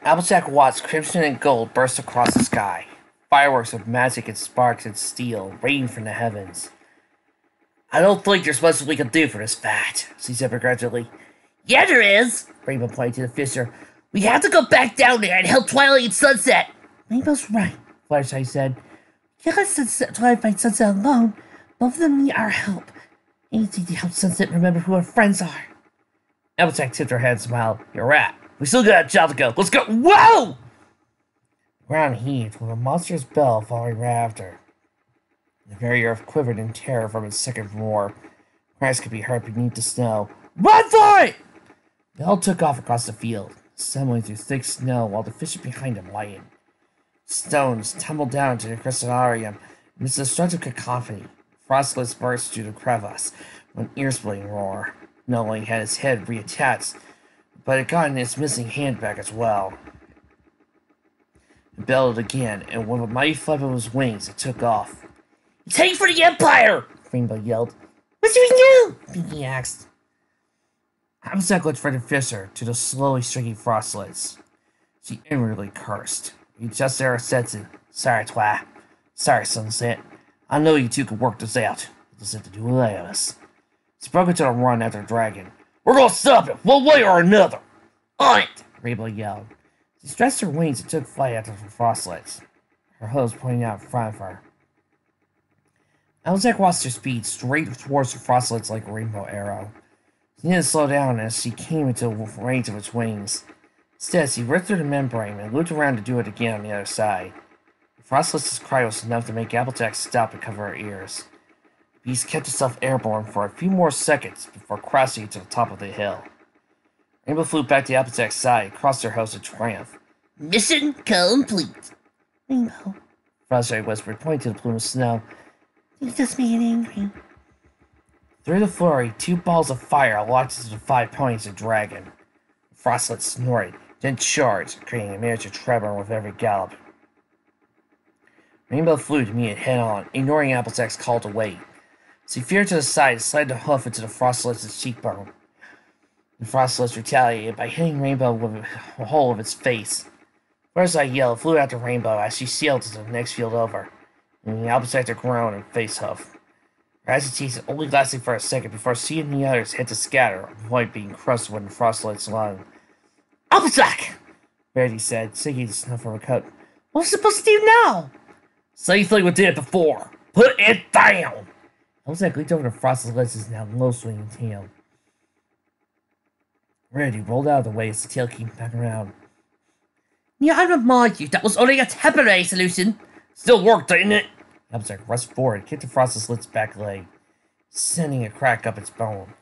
Applejack watched crimson and gold burst across the sky. Fireworks of magic and sparks and steel rained from the heavens. I don't think there's much we can do for this fight, she said begrudgingly. Yeah, there is, Rainbow pointed to the fissure. We have to go back down there and help Twilight and Sunset. Rainbow's right, Fluttershy said. We can't let Sunset, Twilight fight Sunset alone. Both of them need our help. Anything to help Sunset remember who our friends are. Applejack tipped her head and smiled. You're right. We still got a job to go. Let's go. Whoa! The ground heaved with a monstrous bell following right after. The very earth quivered in terror from its second roar. Cries could be heard beneath the snow. Run for it! The bell took off across the field, assembling through thick snow while the fissure behind him lightened. Stones tumbled down into the crystallarium amidst a destructive cacophony. Frostless burst through the crevice with an ear-splitting roar. Not only had its head reattached, but it got its missing hand back as well. It bellowed again, and with a mighty flap of its wings, it took off. It's heading for the Empire! Rainbow yelled. What do we do? Pinkie asked. Applejack looked from the fissure to the slowly shrinking frostlets. She inwardly cursed. He just there said to, Sorry, Twi. Sorry, Sunset. I know you two could work this out. Just have to do without us. She broke into a run after the dragon. We're gonna stop it, one way or another! On it! Rainbow yelled. She stretched her wings and took flight after the frostlets, her hooves pointing out in front of her. Applejack watched her speed straight towards the frostlets like a rainbow arrow. She didn't slow down as she came into range of its wings. Instead, she ripped through the membrane and looped around to do it again on the other side. The frostlets' cry was enough to make Applejack stop and cover her ears. The beast kept itself airborne for a few more seconds before crashing to the top of the hill. Rainbow flew back to Applejack's side, crossed her hose in triumph. Mission complete! Rainbow, Frosty whispered, pointing to the plume of snow. You just made it angry. Through the flurry, two balls of fire launched into the 5 points of the dragon. The frostlet snorted, then charged, creating a miniature tremor with every gallop. Rainbow flew to meet it head-on, ignoring Applejack's call to wait. She veered to the side and slid the hoof into the frostlet's cheekbone. The frostlet retaliated by hitting Rainbow with a hole of its face. First I yelled, flew after Rainbow as she sailed to the next field over, leaving Applejack to groan and face hoof. Her agitation only lasted for a second before she and the others had to scatter, avoid being crushed when the frostlet's lung. Applejack! Verity said, sinking the snow from her coat. What are we supposed to do now? Same thing we did before. Put it down! Applejack leaped over the frostlet's now low-swinging tail. Verity rolled out of the way as the tail came back around. Yeah, I remind you, that was only a temporary solution. Still worked, didn't it? Applejack rushed forward and kicked the frostlet's back leg, sending a crack up its bone.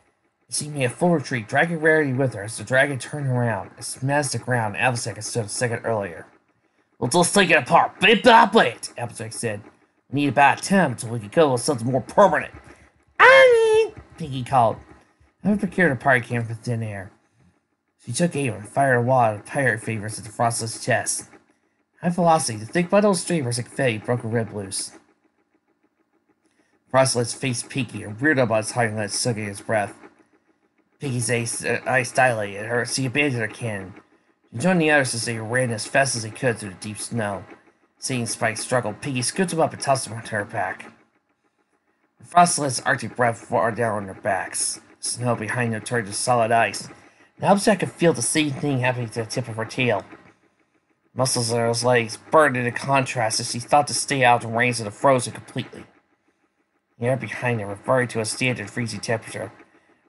She made a full retreat, dragging Rarity with her as the dragon turned around and smashed the ground Applejack had stood a second earlier. Well, just take it apart, bit by bit, Applejack said. We need about time until we can go with something more permanent. Pinkie called. Having procured a party cannon from thin air, she took aim and fired a wad of pirate favors at the frostlet's chest. High velocity, the thick bundle of streamers like confetti broke her rib loose. Frostlet's faced Pinkie and reared up on its hind legs, sucking its breath. Pinkie's eyes dilated at her. She abandoned her cannon. She joined the others as they ran as fast as they could through the deep snow. Seeing Spike struggle, Pinkie scooped him up and tossed him onto her back. The frostlet's arctic breath far down on their backs. The snow behind them turned to solid ice. And Applejack could feel the same thing happening to the tip of her tail. Muscles of her legs burned into contrast as she thought to stay out of the range of the frozen completely. The air behind her reverted to a standard freezing temperature,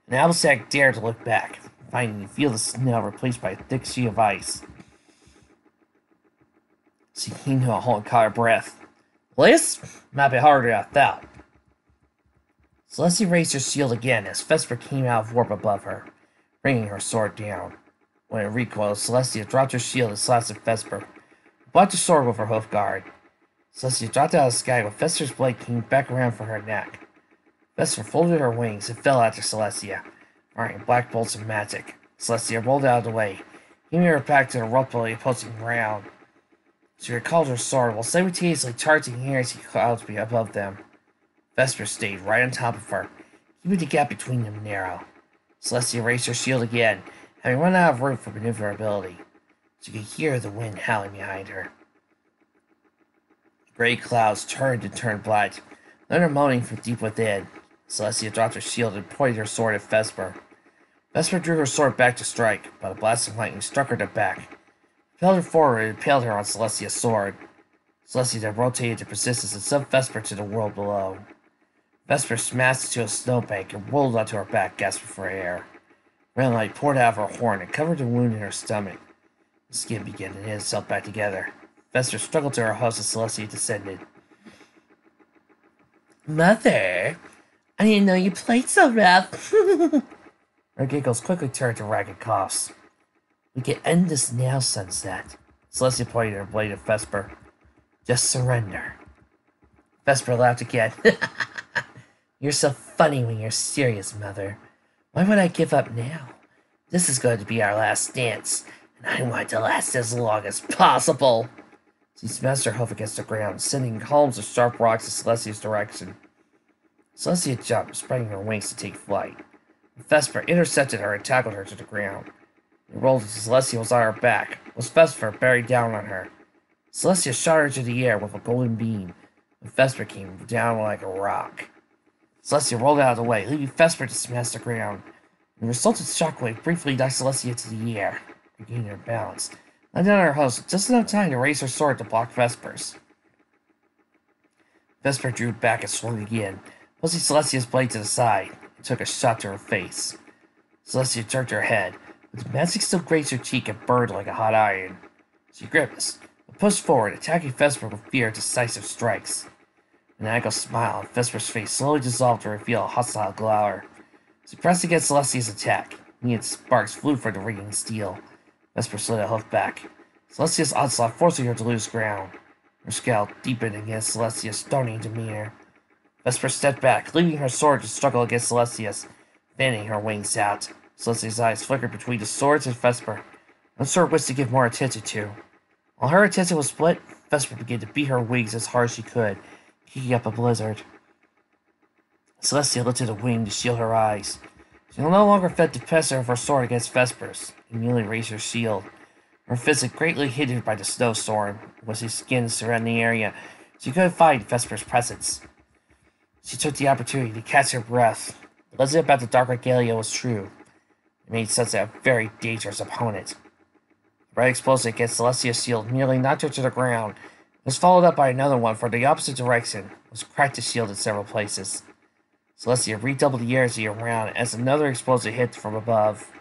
and Applejack dared to look back, finding to feel the snow replaced by a thick sheet of ice. She came to a halt and caught her breath. This might be harder than I thought. Celestia raised her shield again as Vesper came out of warp above her, bringing her sword down. When it recoiled, Celestia dropped her shield and slashed at Vesper, who blocked her sword with her hoof guard. Celestia dropped out of the sky, but Vesper's blade came back around for her neck. Vesper folded her wings and fell after Celestia, firing black bolts of magic. Celestia rolled out of the way, giving her back to the abruptly approaching ground. She recalled her sword while simultaneously charging heresy clouds above them. Vesper stayed right on top of her, keeping the gap between them narrow. Celestia raised her shield again, having run out of room for maneuverability. She could hear the wind howling behind her. Gray clouds turned black, thunder moaning from deep within. Celestia dropped her shield and pointed her sword at Vesper. Vesper drew her sword back to strike, but a blast of lightning struck her in the back, propelled her forward and impaled her on Celestia's sword. Celestia then rotated to persistence and sent Vesper to the world below. Vesper smashed into a snowbank and rolled onto her back, gasping for air. Red light poured out of her horn and covered the wound in her stomach. The skin began to knit itself back together. Vesper struggled to her host as Celestia descended. Mother, I didn't know you played so rough. Her giggles quickly turned to ragged coughs. We can end this now, Sunset. Celestia pointed her blade at Vesper. Just surrender. Vesper laughed again. You're so funny when you're serious, Mother. Why would I give up now? This is going to be our last dance, and I want it to last as long as possible. She smashed her hoof against the ground, sending columns of sharp rocks in Celestia's direction. Celestia jumped, spreading her wings to take flight. Vesper intercepted her and tackled her to the ground. They rolled as Celestia was on her back, with Vesper buried down on her. Celestia shot her into the air with a golden beam, but Vesper came down like a rock. Celestia rolled out of the way, leaving Vesper to smash the ground. The resultant shockwave briefly knocked Celestia into the air, regaining her balance, landing on her host just enough time to raise her sword to block Vesper's. Vesper drew back and swung again, pushing Celestia's blade to the side, and took a shot to her face. Celestia jerked her head, but the magic still grazed her cheek and burned like a hot iron. She grimaced, but pushed forward, attacking Vesper with fear and decisive strikes. An angle smile, and Vesper's face slowly dissolved to reveal a hostile glower. She pressed against Celestia's attack. Neat sparks flew from the ringing steel. Vesper slid a hoof back. Celestia's onslaught forcing her to lose ground. Her scowl deepened against Celestia's stony demeanor. Vesper stepped back, leaving her sword to struggle against Celestia's, fanning her wings out. Celestia's eyes flickered between the swords and Vesper, unsure which to give more attention to. While her attention was split, Vesper began to beat her wings as hard as she could, kicking up a blizzard. Celestia lifted a wing to shield her eyes. She no longer felt the pressure of her sword against Vesper's, and nearly raised her shield. Her physique greatly hindered by the snowstorm, with her skin surrounding the area, she couldn't find Vesper's presence. She took the opportunity to catch her breath. The legend about the Dark Regalia was true. It made sense that a very dangerous opponent. The red explosion against Celestia's shield nearly knocked her to the ground. It was followed up by another one from the opposite direction, which cracked the shield in several places. Celestia redoubled the energy around as another explosion hit from above.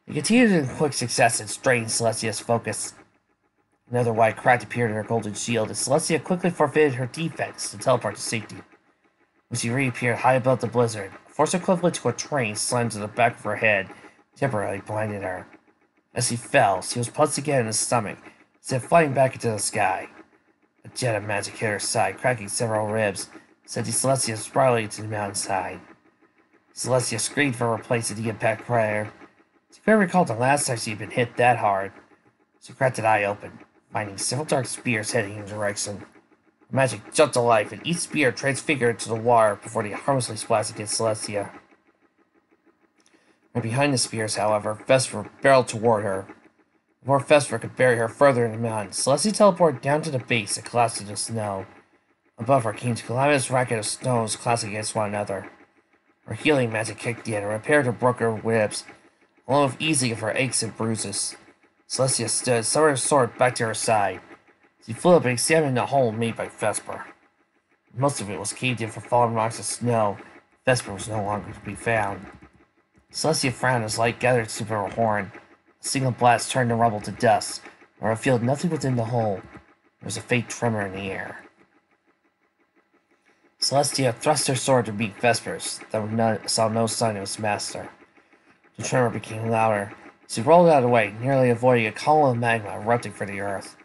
It continued in quick succession, straining Celestia's focus. Another white crack appeared in her golden shield, and Celestia quickly forfeited her defense to teleport to safety. When she reappeared high above the blizzard, a force equivalent to a train slammed to the back of her head, temporarily blinded her. As she fell, she was punched again in the stomach, sent flying back into the sky. A jet of magic hit her side, cracking several ribs, sending Celestia spiraling to the mountainside. Celestia screamed from her place at the impact crater. She couldn't recall the last time she had been hit that hard. She cracked an eye open, finding several dark spears heading in her direction. The magic jumped to life, and each spear transfigured into the water before they harmlessly splashed against Celestia. Right behind the spears, however, Vesper barreled toward her. Before Vesper could bury her further in the mountain, Celestia teleported down to the base and collapsed into snow. Above her came a calamitous racket of stones clashing against one another. Her healing magic kicked in and repaired her broken ribs, along with easing of her aches and bruises. Celestia stood, summoned her sword back to her side. She flew up and examined the hole made by Vesper. Most of it was caved in from fallen rocks of snow. Vesper was no longer to be found. Celestia frowned as light gathered to her horn. A single blast turned the rubble to dust, and revealed nothing within the hole. There was a faint tremor in the air. Celestia thrust her sword to meet Vesper's, though saw no sign of its master. The tremor became louder. She rolled out of the way, nearly avoiding a column of magma erupting from the earth.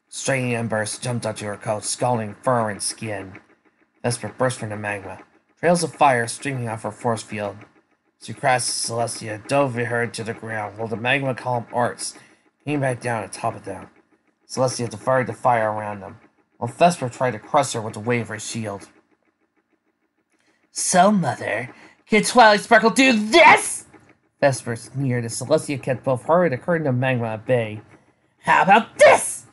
Straining embers jumped onto her coat, scalding fur and skin. Vesper burst from the magma, trails of fire streaming off her force field. She crashed Celestia and dove her to the ground, while the magma column arcs came back down and toppled down. Celestia defied the fire around them, while Vesper tried to crush her with the weight of her shield. So, Mother, can Twilight Sparkle do this? Vesper sneered as Celestia kept both her and the curtain of magma at bay. How about this?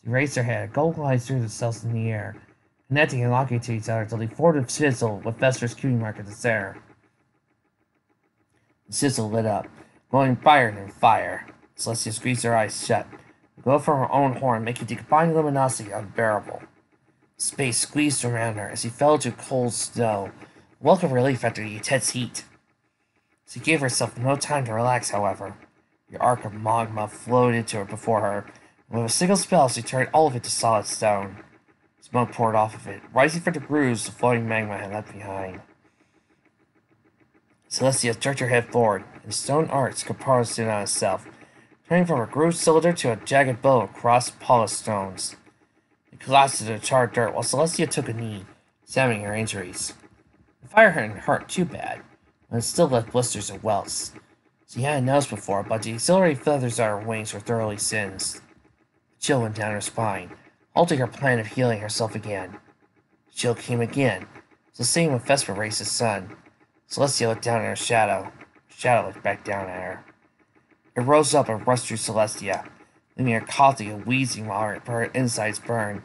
She raised her head. Gold lines threw themselves in the air, connecting and locking to each other until they formed a sizzle with Vesper's cutie mark at the center. The sizzle lit up, glowing fire and fire. Celestia squeezed her eyes shut. The glow from her own horn making the combined luminosity unbearable. Space squeezed around her as she fell into cold snow, a welcome relief after the intense heat. She gave herself no time to relax, however. The arc of magma flowed into her before her, and with a single spell she turned all of it to solid stone. Smoke poured off of it, rising from the grooves the floating magma had left behind. Celestia jerked her head forward, and stone arcs composed in on itself, turning from a grooved cylinder to a jagged bow of crossed polished stones. It collapsed into the charred dirt while Celestia took a knee, examining her injuries. The fire hadn't hurt too bad, but it still left blisters and welts. She hadn't noticed before, but the accelerated feathers on her wings were thoroughly singed. The chill went down her spine, halting her plan of healing herself again. The chill came again. It was the same when Vesper raised the sun. Celestia looked down at her shadow. Her shadow looked back down at her. It rose up and rushed through Celestia, leaving her coughing and wheezing while her insides burned.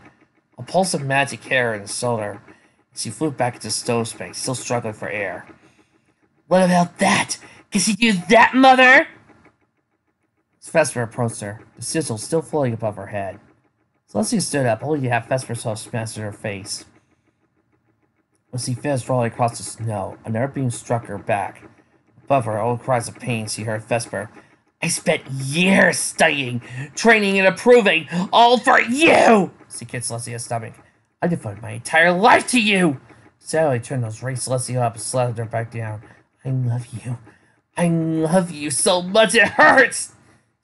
A pulse of magic hair in the shoulder, and she flew back into stone space, still struggling for air. What about that? Can she do that, Mother? As Vesper approached her, the sizzle still floating above her head. Celestia stood up, only to have Vesper's hoof smashed in her face. When she fizzed rolling across the snow, another beam struck her back. Above her own cries of pain, she heard Vesper. I spent years studying, training, and improving, all for you! She kicked Celestia's stomach. I devoted my entire life to you! Sally turned those raised Celestia up and slapped her back down. I love you. I love you so much it hurts!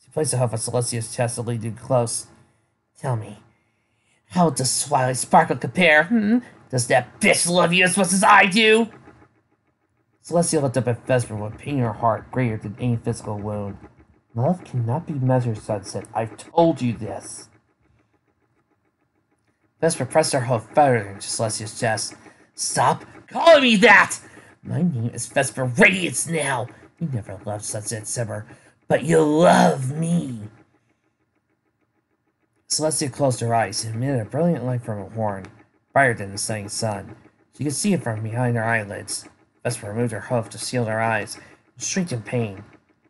She placed a hoof on Celestia's chest and leaned in close. Tell me, how does Twilight Sparkle compare, Does that bitch love you as much as I do? Celestia looked up at Vesper with pain in her heart greater than any physical wound. Love cannot be measured, Sunset. I've told you this. Vesper pressed her hoof further into Celestia's chest. Stop calling me that! My name is Vesper Radiance now. You never loved Sunset Simmer, but you love me. Celestia closed her eyes and emitted a brilliant light from her horn, brighter than the setting sun. She could see it from behind her eyelids. Vesper removed her hoof to shield her eyes and shrieked in pain.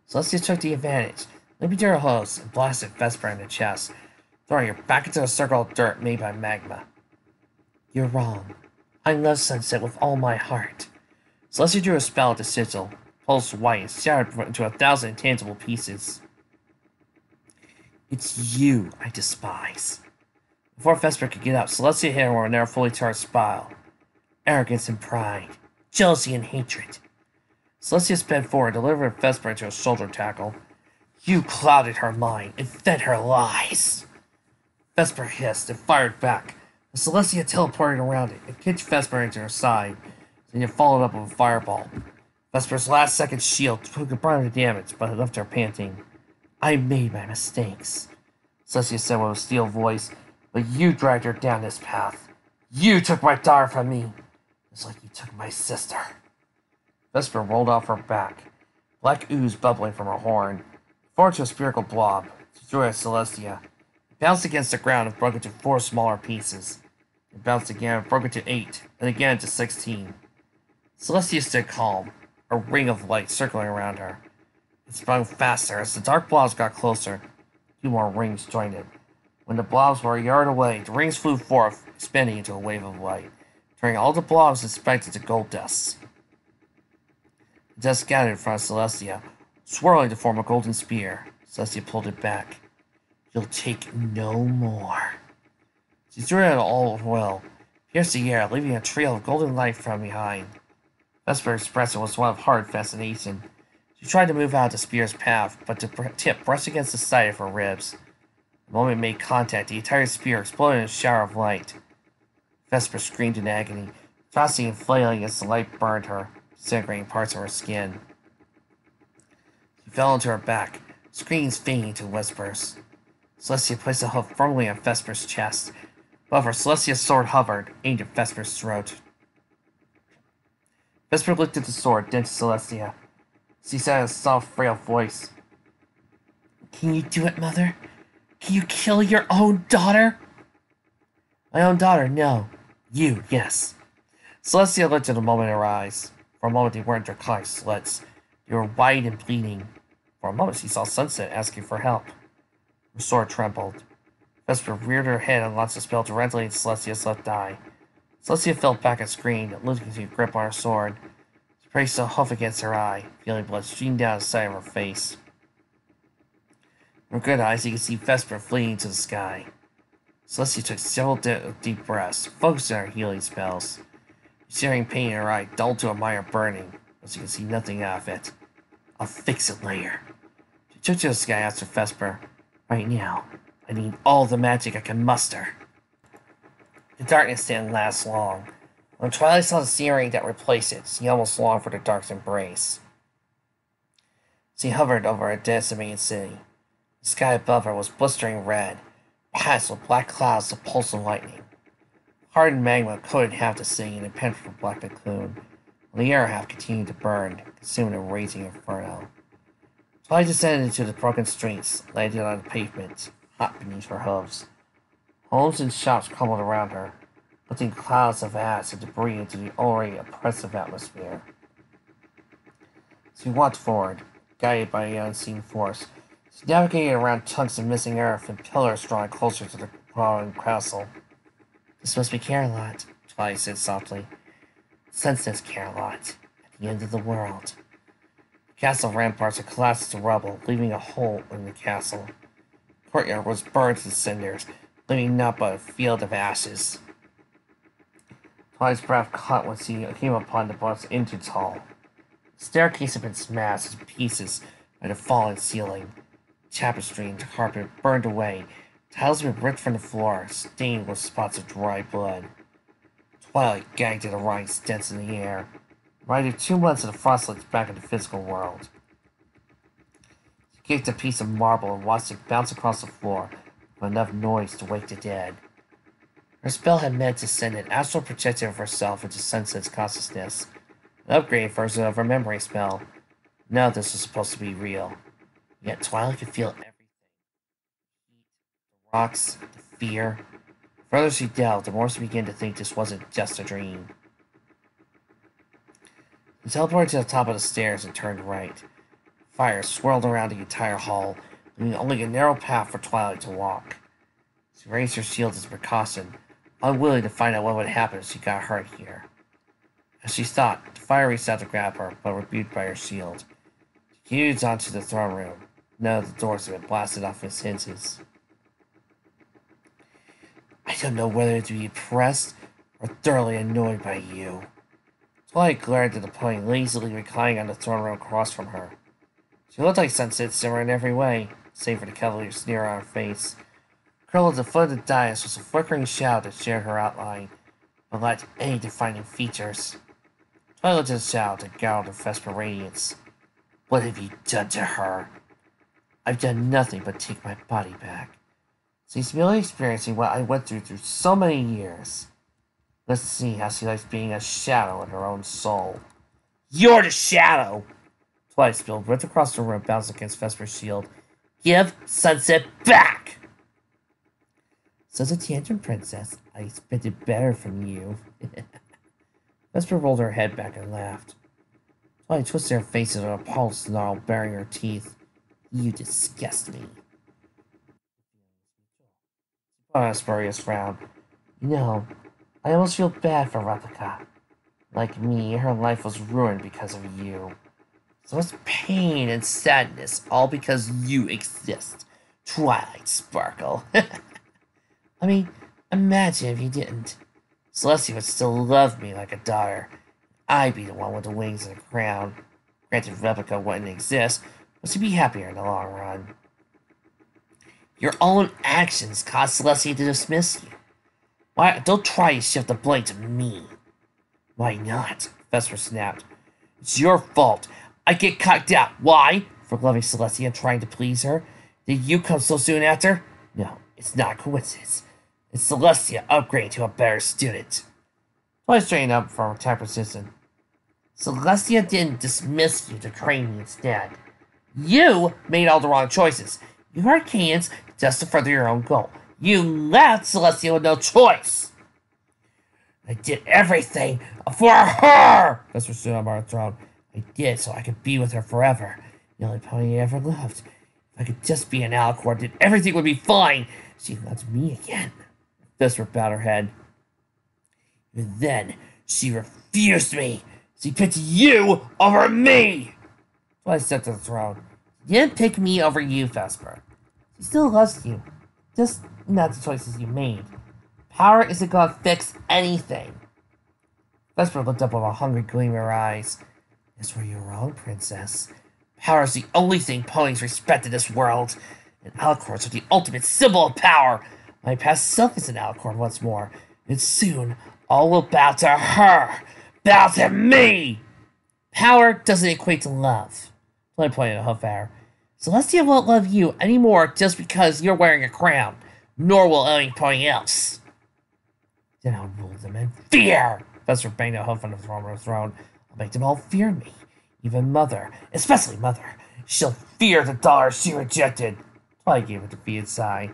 Celestia took the advantage, leaping to her hooves and blasted Vesper in the chest, throwing her back into a circle of dirt made by magma. You're wrong. I love Sunset with all my heart. Celestia drew a spell at the sigil, pulsed white, and shattered into 1,000 intangible pieces. It's you I despise. Before Vesper could get up, Celestia hit her with another fully charged spell. Arrogance and pride, jealousy and hatred. Celestia sped forward, delivered Vesper into a shoulder tackle. You clouded her mind and fed her lies. Vesper hissed and fired back. The Celestia teleported around it and kicked Vesper into her side, then it followed up with a fireball. Vesper's last-second shield took a brunt of damage, but it left her panting. I made my mistakes, Celestia said with a steel voice, but you dragged her down this path. You took my daughter from me, just like you took my sister. Vesper rolled off her back, black ooze bubbling from her horn. Formed to a spherical blob, she threw it at Celestia. It bounced against the ground and broke into 4 smaller pieces. It bounced again and broke into 8, and again into 16. Celestia stood calm, a ring of light circling around her. It spun faster as the dark blobs got closer. 2 more rings joined it. When the blobs were a yard away, the rings flew forth, expanding into a wave of light, turning all the blobs inspected to gold dust. The dust scattered in front of Celestia, swirling to form a golden spear. Celestia pulled it back. You'll take no more. She threw it at all at will, pierced the air, leaving a trail of golden light from behind. Vesper's expression was one of hard fascination. She tried to move out of the spear's path, but the tip brushed against the side of her ribs. The moment it made contact, the entire spear exploded in a shower of light. Vesper screamed in agony, tossing and flailing as the light burned her, disintegrating parts of her skin. She fell onto her back, screams fading to whispers. Celestia placed a hoof firmly on Vesper's chest. Above her, Celestia's sword hovered, aimed at Vesper's throat. Vesper lifted the sword, then to Celestia. She said in a soft, frail voice, Can you do it, Mother? Can you kill your own daughter? My own daughter, no. You, yes. Celestia looked at the moment in her eyes. For a moment, they weren't draconic slits. They were wide and bleeding. For a moment, she saw Sunset asking for help. Her sword trembled. Vesper reared her head and launched a spell directly at Celestia's left eye. Celestia fell back and screamed, losing her grip on her sword. She braced a hoof against her eye, feeling blood stream down the side of her face. In her good eyes, you could see Vesper fleeing to the sky. Celestia took several deep breaths, focusing on her healing spells. The searing pain in her eye dulled to a minor burning, but she could see nothing out of it. I'll fix it later. She took to the sky after Vesper. Right now, I need all the magic I can muster. The darkness didn't last long. When Twilight saw the searing that replaced it, she almost longed for the dark's embrace. She hovered over a decimated city. The sky above her was blistering red, patched with black clouds of pulsing lightning. Hardened magma coated half the city in a impenetrable black cocoon, while the air half continued to burn, consuming a raging inferno. Twilight descended into the broken streets, landing on the pavement, hot beneath her hooves. Homes and shops crumbled around her, lifting clouds of ash and debris into the already oppressive atmosphere. She walked forward, guided by the unseen force. She navigated around chunks of missing earth and pillars drawing closer to the crawling castle. This must be Carolot, Twilight said softly. Sunset's Carolot, at the end of the world. The castle ramparts had collapsed to rubble, leaving a hole in the castle. The courtyard was burned to cinders, leaving naught but a field of ashes. Twilight's breath caught when she came upon the boss's entrance hall. The staircase had been smashed to pieces by the fallen ceiling. Tapestry and carpet burned away. Tiles had been ripped from the floor, stained with spots of dry blood. Twilight gagged at the rotting stench in the air, reminded 2 months of the frostlights back in the physical world. She kicked a piece of marble and watched it bounce across the floor with enough noise to wake the dead. Her spell had meant to send an astral projection of herself into Sunset's consciousness, an upgraded version of her memory spell. None of this was supposed to be real. Yet Twilight could feel everything. The heat, the rocks, the fear. The further she delved, the more she began to think this wasn't just a dream. She teleported to the top of the stairs and turned right. Fire swirled around the entire hall, leaving only a narrow path for Twilight to walk. She raised her shield as a precaution, unwilling to find out what would happen if she got hurt here. As she thought, the fire reached out to grab her, but rebuked by her shield. She continued on to the throne room. None of the doors had been blasted off its hinges. I don't know whether to be impressed or thoroughly annoyed by you. Twilight glared at the plane lazily reclining on the throne room across from her. She looked like Sunset Simmer in every way, save for the cavalier sneer on her face. Curled at the foot of the dais was a flickering shadow that shared her outline, but lacked any defining features. Twilight looked at the shadow that galled in Vesper radiance. What have you done to her? I've done nothing but take my body back. She's merely experiencing what I went through so many years. Let's see how she likes being a shadow in her own soul. You're the shadow! Twilight's spilled ripped across the room, bounced against Vesper's shield. Give Sunset back! Such a tantrum, princess. I expected better from you. Vesper rolled her head back and laughed. Twilight twisted her face into an appalled snarl, baring her teeth. You disgust me. She put on a spurious frown. You know, I almost feel bad for Replica. Like me, her life was ruined because of you. So much pain and sadness, all because you exist. Twilight Sparkle. I mean, imagine if you didn't. Celestia would still love me like a daughter. I'd be the one with the wings and the crown. Granted, Replica wouldn't exist, but she'd be happier in the long run. Your own actions caused Celestia to dismiss you. Why? Don't try to shift the blame to me. Why not? Vesper snapped. It's your fault. I get cocked out. Why? For loving Celestia and trying to please her. Did you come so soon after? No, it's not a coincidence. It's Celestia upgrading to a better student. Twilight straightened up from her tap persistent. Celestia didn't dismiss you to train me instead. You made all the wrong choices. You are Arcanians just to further your own goal. You left Celestia with no choice. I did everything for her! Vesper stood up on her throne. I did so I could be with her forever. The only pony I ever loved. If I could just be an Alicorn, then everything would be fine. She loves me again. Vesper bowed her head. And then she refused me. She picked you over me. So I stepped to the throne. She didn't pick me over you, Vesper. She still loves you. Just not the choices you made. Power isn't gonna fix anything. Vesper looked up with a hungry gleam in her eyes. That's where you're wrong, princess. Power is the only thing ponies respect in this world. And Alicorns are the ultimate symbol of power. My past self is an Alicorn once more. And soon, all will bow to her. Bow to me! Power doesn't equate to love. Play pointed a hoof at her. Celestia won't love you anymore just because you're wearing a crown. Nor will anything else. Then I'll rule them in fear! Vesper banged a hoof on the throne. I'll make them all fear me. Even Mother, especially Mother. She'll fear the daughter she rejected. Twilight gave a defeated sigh.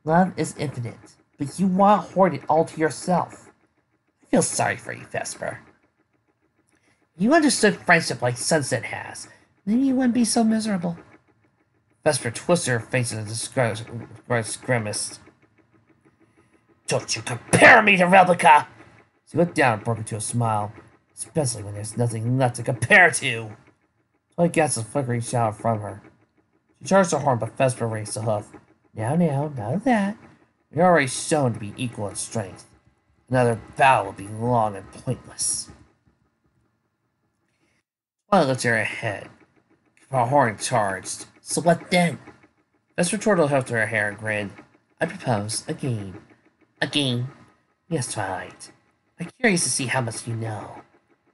Love is infinite, but you want to hoard it all to yourself. I feel sorry for you, Vesper. If you understood friendship like Sunset has, maybe you wouldn't be so miserable. Vesper twisted her face in a grimace. Don't you compare me to Replica! She looked down and broke into a smile, especially when there's nothing left to compare to. Twilight cast a flickering shadow from her. She charged her horn, but Vesper raised a hoof. Now, none of that. You're already shown to be equal in strength. Another battle will be long and pointless. Twilight looked at her head. Her horn charged. So what then? Vesper twirled her to her hair and grinned. I propose a game. A game? Yes, Twilight. I'm curious to see how much you know.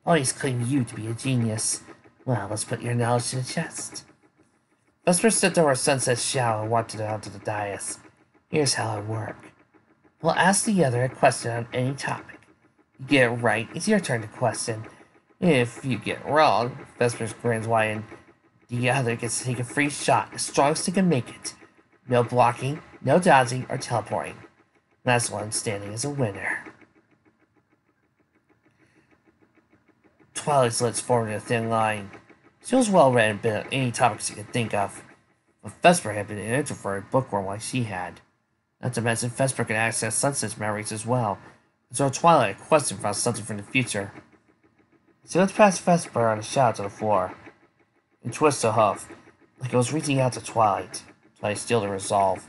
Always claim you to be a genius. Well, let's put your knowledge to the test. Vesper stepped over Sunset's shadow and walked down to the dais. Here's how it works. We'll ask the other a question on any topic. You get it right, it's your turn to question. If you get it wrong, Vesper's grins widen. The other gets to take a free shot, as strong as they can make it. No blocking, no dodging, or teleporting. Last one standing is a winner. Twilight's lips formed in a thin line. She was well read and been on any topics she could think of. But Vesper had been an introverted bookworm like she had. Not to mention, Vesper could access Sunset's memories as well. So Twilight, a question found something from the future. She looked past Vesper on a shout to the floor, and twisted a hoof, like it was reaching out to Twilight. Twilight still to resolve.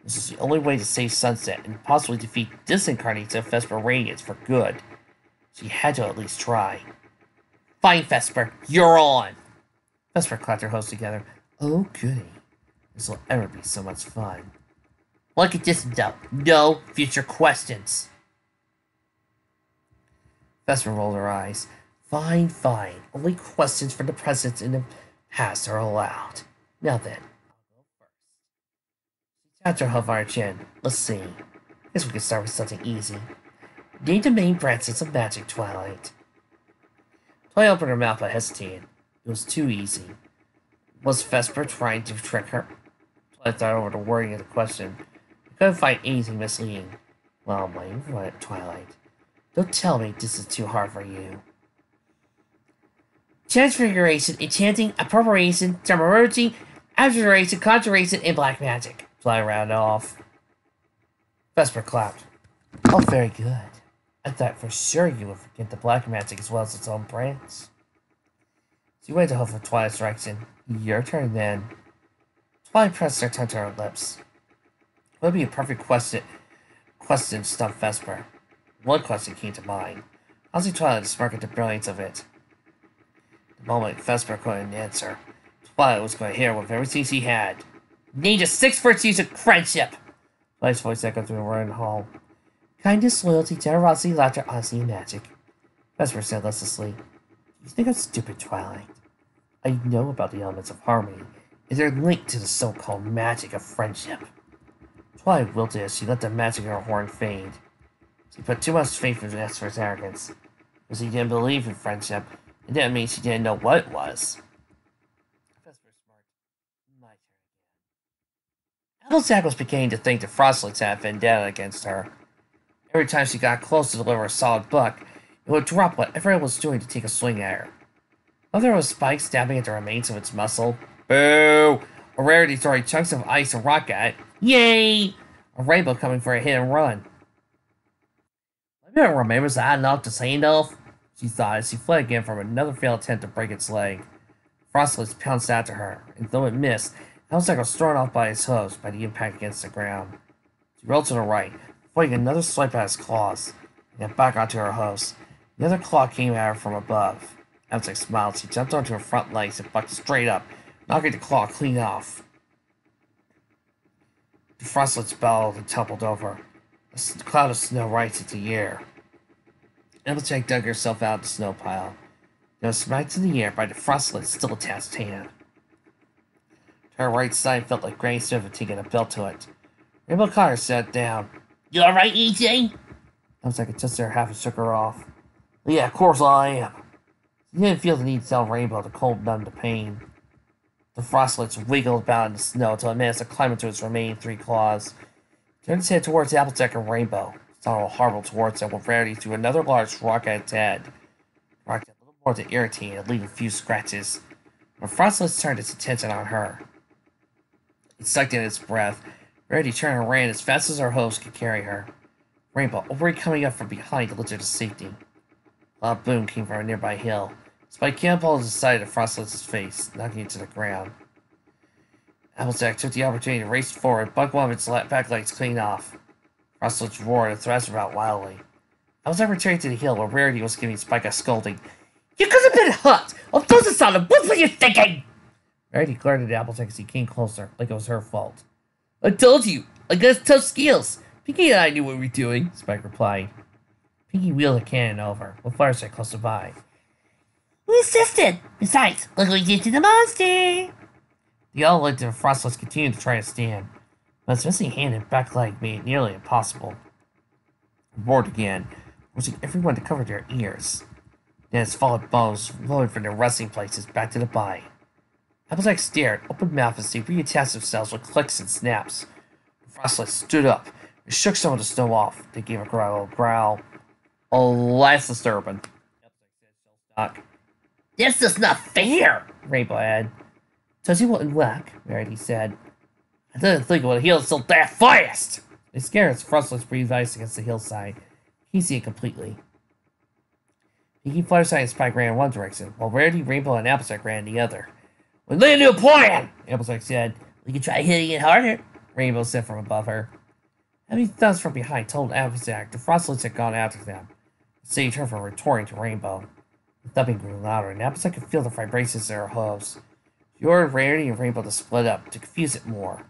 This is the only way to save Sunset and possibly defeat disincarnates of Vesper Radiance for good. She had to at least try. Fine, Vesper, you're on! Vesper clapped her hooves together. Oh, goody. This will ever be so much fun. Look at this, though. No future questions. Vesper rolled her eyes. Fine, fine. Only questions from the present and the past are allowed. Now then, I'll go first. She tapped her hoof on her chin. Let's see. Guess we can start with something easy. Name the main branches of magic, Twilight. Twilight opened her mouth but hesitated. It was too easy. Was Vesper trying to trick her? Twilight thought over the wording of the question. I couldn't find anything misleading. Well, my Twilight. Don't tell me this is too hard for you. Transfiguration, enchanting, appropriation, terminology, abjuration, conjuration, and black magic. Twilight rounded off. Vesper clapped. Oh, very good. I thought for sure you would forget the black magic as well as its own branch. She waited to hope for Twilight's direction. Your turn, then. Twilight pressed her tongue to her lips. What would be a perfect question stumped Vesper. One question came to mind. How see Twilight to smirk at the brilliance of it? The moment Vesper couldn't answer, Twilight was going to hear with everything she had. Name the 6 virtues of friendship! Twilight's voice echoed through the roaring hall. Kindness, loyalty, generosity, laughter, honesty, and magic. Vesper said listlessly. You think I'm stupid, Twilight? I know about the elements of harmony, and they're linked to the so-called magic of friendship. Twilight wilted as she let the magic in her horn fade. She put too much faith in Vesper's arrogance. Because she didn't believe in friendship, it didn't mean she didn't know what it was. Vesper smirked. My turn again. Applejack was beginning to think the Frostlights had a vendetta against her. Every time she got close to deliver a solid buck, it would drop whatever it was doing to take a swing at her. Whether it was Spike stabbing at the remains of its muscle, boo! Or Rarity throwing chunks of ice and rock at it, yay! Or Rainbow coming for a hit and run. Maybe it remembers that enough to say enough, she thought as she fled again from another failed attempt to break its leg. Frostlights pounced after her, and though it missed, Applejack was thrown off by his hooves by the impact against the ground. She rolled to the right, avoiding another swipe at his claws, and then back onto her hooves. The other claw came at her from above. Applejack smiled. She jumped onto her front legs and bucked straight up, knocking the claw clean off. The Frostlights bellowed and toppled over. A cloud of snow rised into the air. Applejack dug herself out of the snow pile. Then was smacked in the air by the Frostlights still attached hand. Her right side felt like Granny Smith had taken a belt to it. Rainbow caught her, sat down. You alright, EJ? Applejack adjusted her half and shook her off. Yeah, of course I am. She didn't feel the need to tell Rainbow the cold numbed the pain. The Frostlights wiggled about in the snow until it managed to climb into its remaining 3 claws. It turned its head towards Applejack and Rainbow. Startled horrible towards them when Rarity threw another large rock at its head. Rocked it a little more to irritate it and leave a few scratches. When Frostlights turned its attention on her. It sucked in its breath. Rarity turned and ran as fast as her hooves could carry her. Rainbow, already coming up from behind, lifted her to safety. A loud boom came from a nearby hill. Spike cannonballed the side of Frostlight's face, knocking it to the ground. Applejack took the opportunity to race forward, buck one of its back legs clean off. Frostlights roared and thrashed about wildly. Applejack returned to the hill where Rarity was giving Spike a scolding. You could have been hurt! Of course it's not! What were you thinking? Rarity glared at Applejack as he came closer, like it was her fault. I told you! I got tough skills! Pinky and I knew what we were doing, Spike replied. Pinky wheeled the cannon over, with Fluttershy close by. We assisted! Besides, look what we did to the monster! The all looked at the Frostlights continued to try to stand, but its missing hand and back leg made it nearly impossible. It roared again, forcing everyone to cover their ears. Then its fallen bones rolled from their resting places back to the body. Applejack stared, open mouthed as they reattached themselves with clicks and snaps. The Frostlight stood up and shook some of the snow off. They gave a growl. Oh, that's disturbing. This is not fair, Rainbow had. Does he wouldn't work, Rarity said. I didn't think it would heal so that fast! They scared as Frostlights breathed ice against the hillside. He see it completely. Pinky, Fluttershy, and Spike ran in one direction, while Rarity, Rainbow, and Applejack ran in the other. We need a new plan, Applejack said. We can try hitting it harder, Rainbow said from above her. Heavy thuds from behind told Applejack the Frostlights had gone after them. It saved her from retorting to Rainbow. The thumping grew louder, and Applejack could feel the vibrations in her hooves. She ordered Rarity and Rainbow to split up, to confuse it more.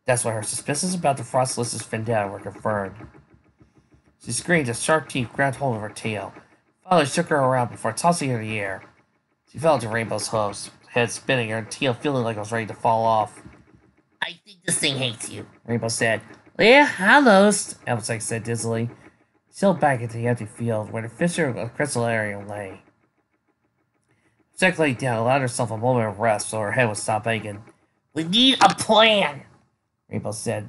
That's why her suspicions about the Frostlights' vendetta were confirmed. She screamed as sharp teeth grabbed hold of her tail. Finally shook her around before tossing her in the air. She fell into Rainbow's hooves, head spinning, her tail feeling like it was ready to fall off. I think this thing hates you, Rainbow said. Yeah, almost, Applejack said dizzily. She sailed back into the empty field where the fissure of the crystallarium lay. Jack laid down and allowed herself a moment of rest so her head would stop aching. We need a plan, Rainbow said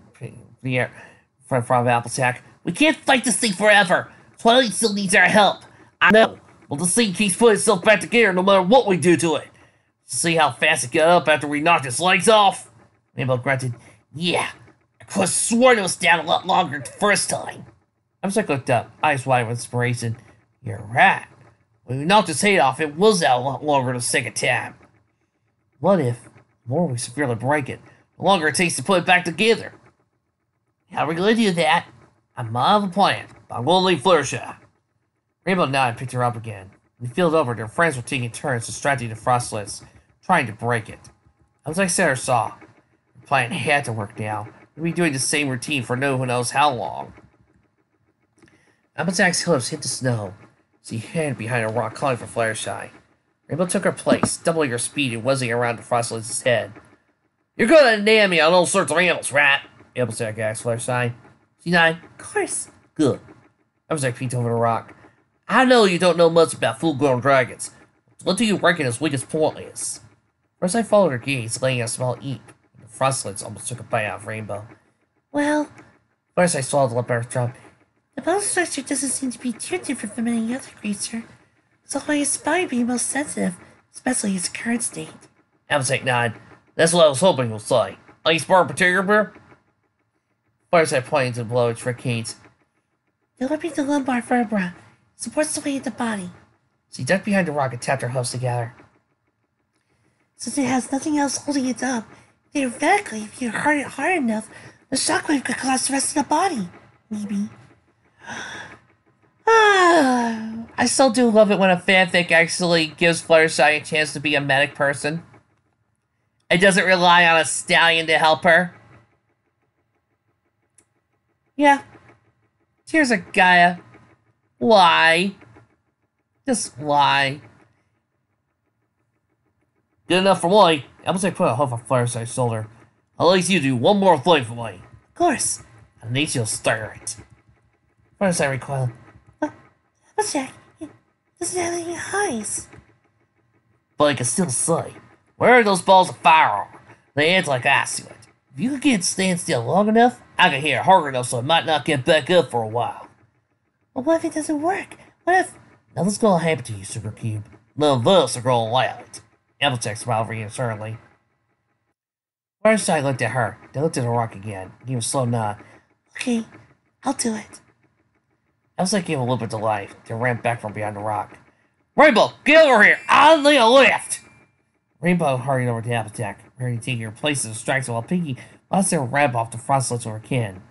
from Applejack. We can't fight this thing forever. Twilight still needs our help. I know. Well, the thing keeps putting itself back together no matter what we do to it. See how fast it got up after we knocked its legs off? Rainbow grunted. Yeah, I could have sworn it was down a lot longer the first time. Applejack looked up, eyes wide with inspiration. You're right. When we knocked its head off, it was out a lot longer the second time. What if, the more we severely break it, the longer it takes to put it back together? How are we going to do that? I'm of a plan, but I'm going to leave Fluttershy. Rainbow nodded and picked her up again. In the field over, their friends were taking turns distracting the Frostlights, trying to break it. As I said or saw, the plan had to work now. We'd be doing the same routine for no one knows how long. Applejack's hooves hit the snow. She hid behind a rock calling for Fluttershy. Rainbow took her place, doubling her speed and whizzing around the Frostlight's head. You're gonna name me on all sorts of animals, right? Applejack asked Fluttershy. She nodded. Of course. Good. Applejack peeked over the rock. I know you don't know much about full-grown dragons. What do you reckon his weakest point is? First I followed her gaze, laying a small eep. The Frostlets almost took a bite out of Rainbow. Well, First, I swallowed the lip earth drop. the bone structure doesn't seem to be too different from any other creature. So why is Spine being most sensitive, especially its current state? Applejack nodded. That's what I was hoping you'll say. Ice bar particular beer? Fireside pointed to below its ribcage. Developing the lumbar vertebra supports the weight of the body. She ducked behind a rock and tapped her hooves together. Since it has nothing else holding it up, theoretically, if you hurt it hard enough, the shockwave could collapse the rest of the body. Maybe. I still do love it when a fanfic actually gives Fluttershy a chance to be a medic person. It doesn't rely on a stallion to help her. Yeah. Tears of Gaia. Why? Just why? Good enough for me. Applejack put a hoof on Fluttershy's shoulder. At least you do one more thing for me. Of course. I need you to stir it. Fluttershy recoiled. Applejack, it doesn't have any eyes. But I can still see. Where are those balls of fire? They act like acid. If you could get stand still long enough, I can hear it hard enough so I might not get back up for a while. But what if it doesn't work? What if... Nothing's gonna happen to you, Super Cube. None of us are gonna allow it. Applejack smiled reassuringly. Fluttershy looked at her, then looked at the rock again. He was slow nod. Okay, I'll do it. Applejack gave a little bit of life, then ran back from behind the rock. Rainbow, get over here! I need a lift! Rainbow hurried over to Applejack, ready to take her place as a distraction while Pinkie watched her ramp off the Frostlets with her kin.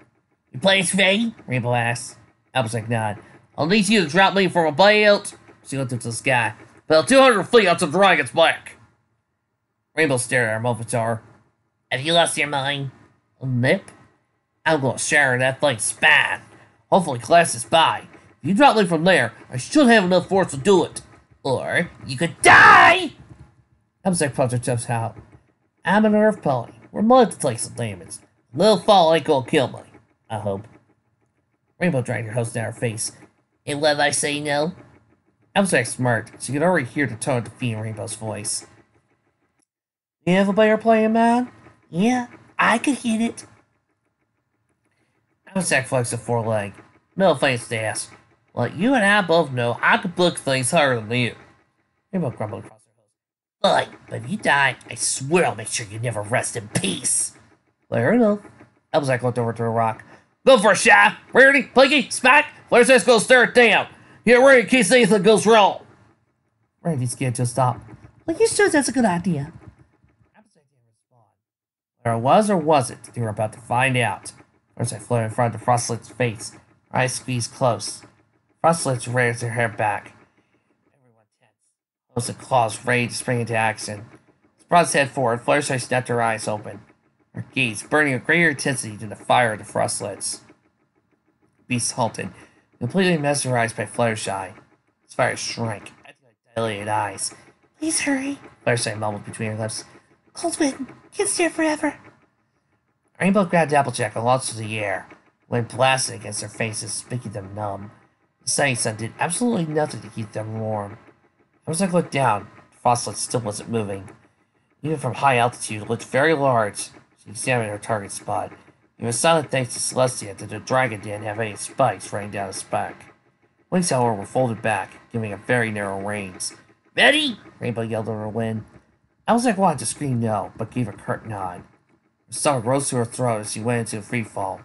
You place ready? Rainbow asked. Applejack nodded. I'll need you to drop me from a buyout. She looked into the sky. About 200 feet out to the dragon's back. Rainbow stared at her momentarily. Have you lost your mind? Nip? I'm gonna shatter that thing's spine. Hopefully class is by. If you drop me from there, I should have enough force to do it. Or you could die! Applejack puffed her chest out. I'm an earth pony. We're meant to take some damage. A little fall ain't gonna kill me. I hope. Rainbow dragged her host down her face. And what I say no? Applejack smirked. She could already hear the tone of defeat in Rainbow's voice. You have a better plan, man? Yeah, I could hit it. Applejack flexed a foreleg. No offense to ask. Well, you and I both know I could book things harder than you. Rainbow grumbled across her host. Fine, but if you die, I swear I'll make sure you never rest in peace. Fair enough. Applejack looked over to the rock. Go for a shot! Rarity, Pinkie, Spike! Let's just go stir it down! Get ready in case anything goes wrong! Rarity's scared to stop. Well, you sure that's a good idea? Applejack didn't respond. Whether it was or wasn't, they were about to find out. Fluttershy floated in front of the Frostlet's face. Her eyes squeezed close. Frostlet raised her hair back. Everyone tense. Hooves and claws ready to spring into action. She brought his head forward. Fluttershy snapped her eyes open. Her gaze burning with greater intensity than the fire of the Frostlets. The beast halted, completely mesmerized by Fluttershy. His fire shrank, acting like dilated eyes. Please hurry. Fluttershy mumbled between her lips. Cold wind. Can't stay forever. Rainbow grabbed Applejack and launched through the air. Wind blasted against their faces, making them numb. The setting sun did absolutely nothing to keep them warm. Applejack looked down. The Frostlet still wasn't moving. Even from high altitude, it looked very large. She examined her target spot. It was silent thanks to Celestia that the dragon didn't have any spikes running down his back. Wings, however, were folded back, giving a very narrow range. Ready? Rainbow yelled over the wind. Applejack wanted to scream no, but gave a curt nod. Her stomach rose to her throat as she went into the free fall.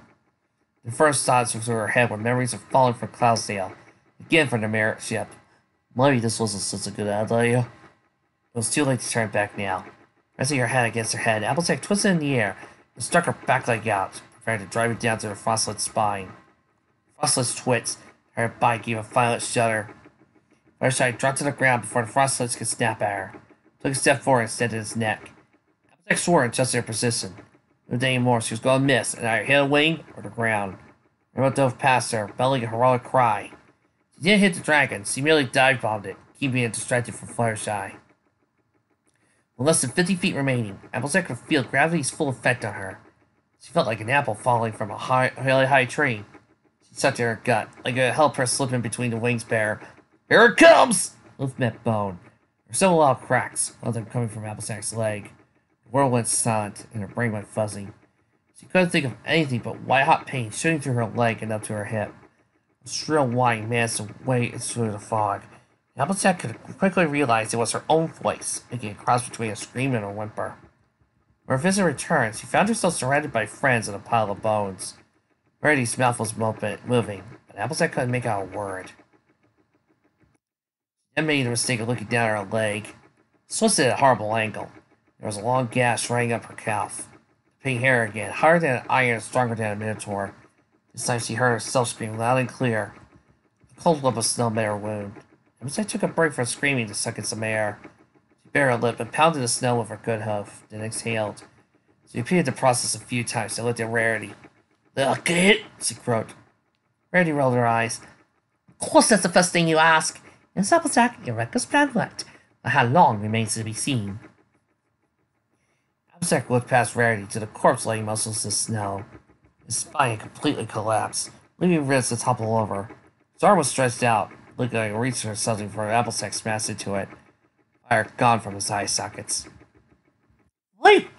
The first thoughts through her head were memories of falling from Cloudsdale, again from the Merit ship. Maybe this wasn't such a good idea. It was too late to turn back now. Resting her hand against her head, Applejack twisted in the air and struck her back leg out, preparing to drive it down to the Frostlet's spine. Frostlet's twitched, her bite gave a violent shudder. Fluttershy dropped to the ground before the Frostlets could snap at her. Took a step forward and steadied his neck. Applejack swore and adjusted her position. No day anymore, she was going to miss and either hit a wing or the ground. Rainbow dove past her, bellowing a heroic cry. She didn't hit the dragon, she merely dive-bombed it, keeping it distracted from Fluttershy. With less than 50 feet remaining, Applejack could feel gravity's full effect on her. She felt like an apple falling from a really high tree. She sucked at her gut, like it helped her slip in between the wings bare. Here it comes! Both met bone. There were several loud cracks, one of them coming from Applejack's leg. The world went silent, and her brain went fuzzy. She couldn't think of anything but white-hot pain shooting through her leg and up to her hip. A shrill whine managed to wade through the fog. Applejack could quickly realize it was her own voice, making a cross between a scream and a whimper. When her visitor returned, she found herself surrounded by friends in a pile of bones. Rarity's mouth was moving, but Applejack couldn't make out a word. She then made the mistake of looking down at her leg. This was at a horrible angle. There was a long gash running up her calf. The pink hair again, harder than an iron and stronger than a minotaur. This time she heard herself scream loud and clear. A cold lump of snow made her wound. Applejack took a break from screaming to suck in some air. She bit her lip and pounded the snow with her good hoof, then exhaled. She repeated the process a few times and looked at Rarity. "Little kid," she croaked. Rarity rolled her eyes. "Of course that's the first thing you ask. Yes, Applejack, your reckless plan worked, but how long remains to be seen." Applejack looked past Rarity to the corpse-laying muscles of snow. His spine had completely collapsed, leaving ribs to topple over. His arm was stretched out, looking like a reach for something before Applejack smashed into it. Fire gone from his eye sockets. "Wait!"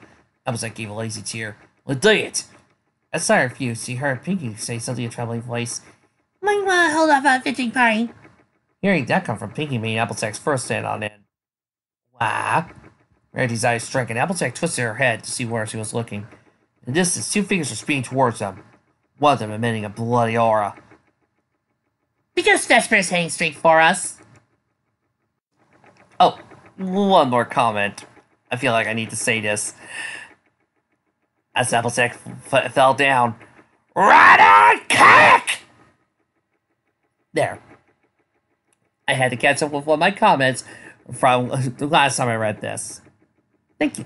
Applejack gave a lazy cheer. "Well, do it!" As Sire refused, she heard Pinkie say something in a trembling voice. Might wanna hold off on fishing party. Hearing that come from Pinkie made Applejack's fur stand on end. Wah! Rarity's eyes shrank, and Applejack twisted her head to see where she was looking. In the distance, two figures were speeding towards them, one of them emitting a bloody aura. "Because Vesper's heading straight for us." Oh, one more comment. I feel like I need to say this. As Applejack fell down, "Run on, kick!" There. I had to catch up with one of my comments from the last time I read this. Thank you.